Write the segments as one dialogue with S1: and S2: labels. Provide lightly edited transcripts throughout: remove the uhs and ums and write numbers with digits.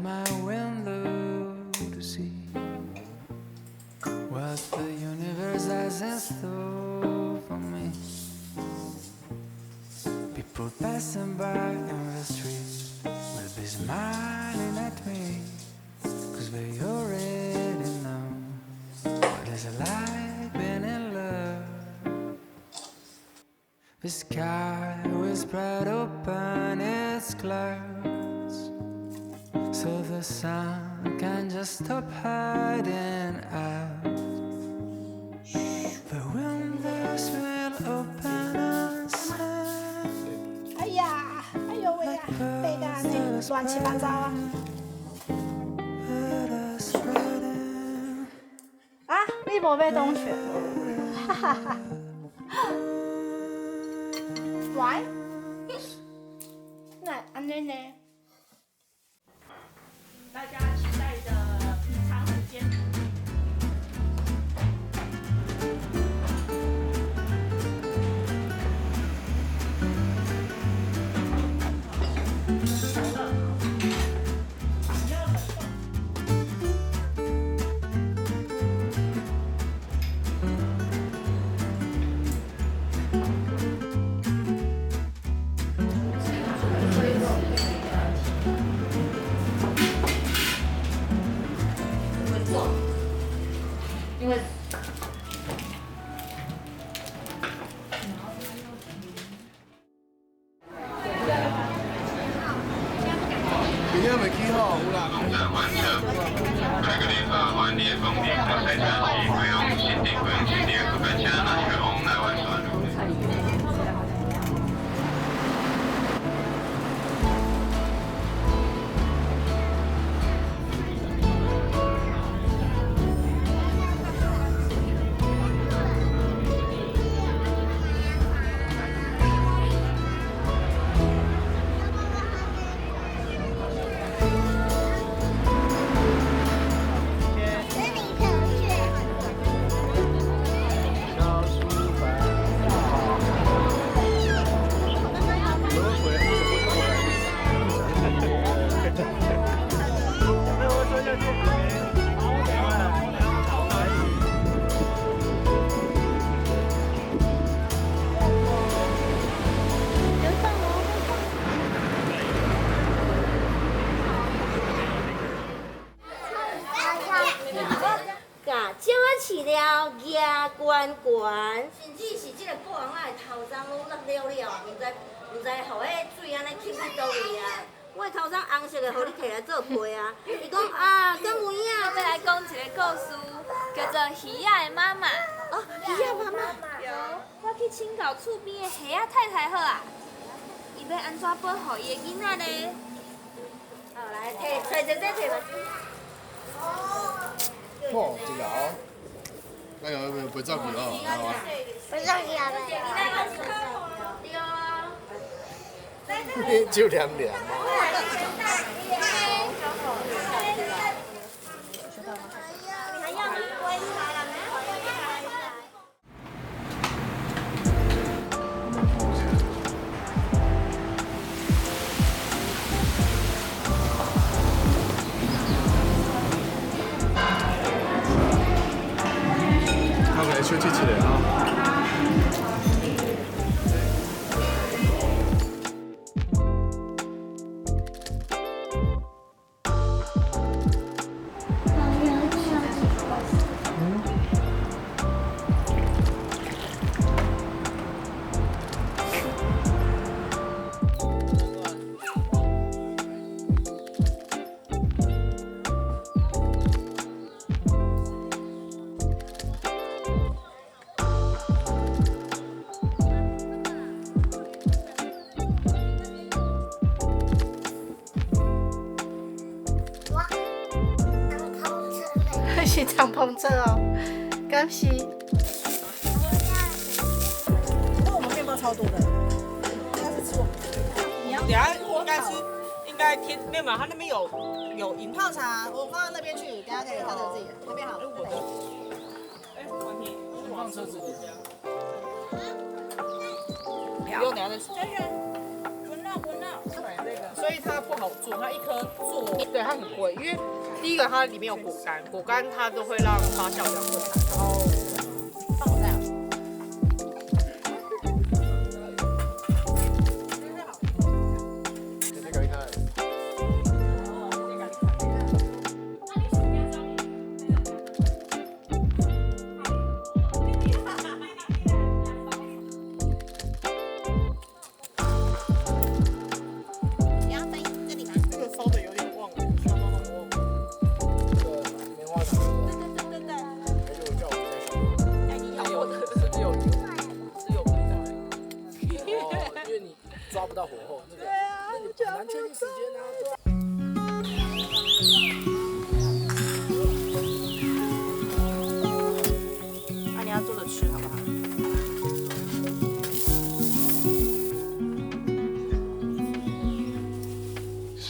S1: my window to see what the universe has in store for me. People passing by in the street will be smiling at me, 'cause they already know what it's like being in love. The sky will spread open its clouds, so the sun can just stop hiding out. The windows will open and sing.
S2: 哎呀，哎呦喂呀，背干净，乱七八糟啊！ 啊，你无要东去？哈哈哈。Why？那安尼呢？
S3: 大家期待的品尝时间。因为
S4: 今天没起好，有啦。
S5: 完成。每个地方环列风景和赛车机会用新地会用新地和本乡那学红来玩耍。
S6: 饲了牙悬悬，甚至是即个国王仔的头鬃拢落了了，毋知互迄水安尼吸去倒位啊！我的头鬃红色的，互你摕来做被啊！伊讲啊，敢有影？
S7: 要来讲一个故事，叫做《鱼仔的妈妈》。
S6: 哦，鱼仔妈妈。
S7: 有，我去请教厝边的虾仔太太好啊，伊要安怎保护伊的囡仔呢？
S6: 好，来摕这摕吧。
S4: 好，一个哦。哎呀，袂走去哦，好啊。
S6: 不上去啊！
S4: 你就凉凉。OK，休息起来啊。
S2: 是敞篷车哦，敢是？那我们面包超多的，应该是吃我们的。
S8: 等下应该天没有嘛，他那边有
S2: 饮泡茶，我放到那边去，等下可以看到自己那边好。
S8: 王婷，
S4: 放车子里。
S8: 不用等下再说。
S3: 滚闹滚闹。
S8: 所以他破好做，它一颗做，对，它很贵，因为第一个它里面有果干，果干它都会让发酵比较困难，然后放我这样。
S4: 这个一看。
S8: 烧的有点旺了，需要慢慢旺。
S4: 这个棉花糖，
S2: 对，
S4: 还有叫我再想。
S2: 哎，你咬过的。
S8: 只有
S4: 因为你抓不到火候，那个
S2: 对啊，我觉得
S4: 很难确定时间啊。对啊
S2: 啊，你要坐着吃好不好？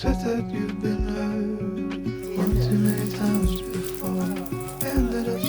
S1: Said that you've been hurt one too many times before, and that it's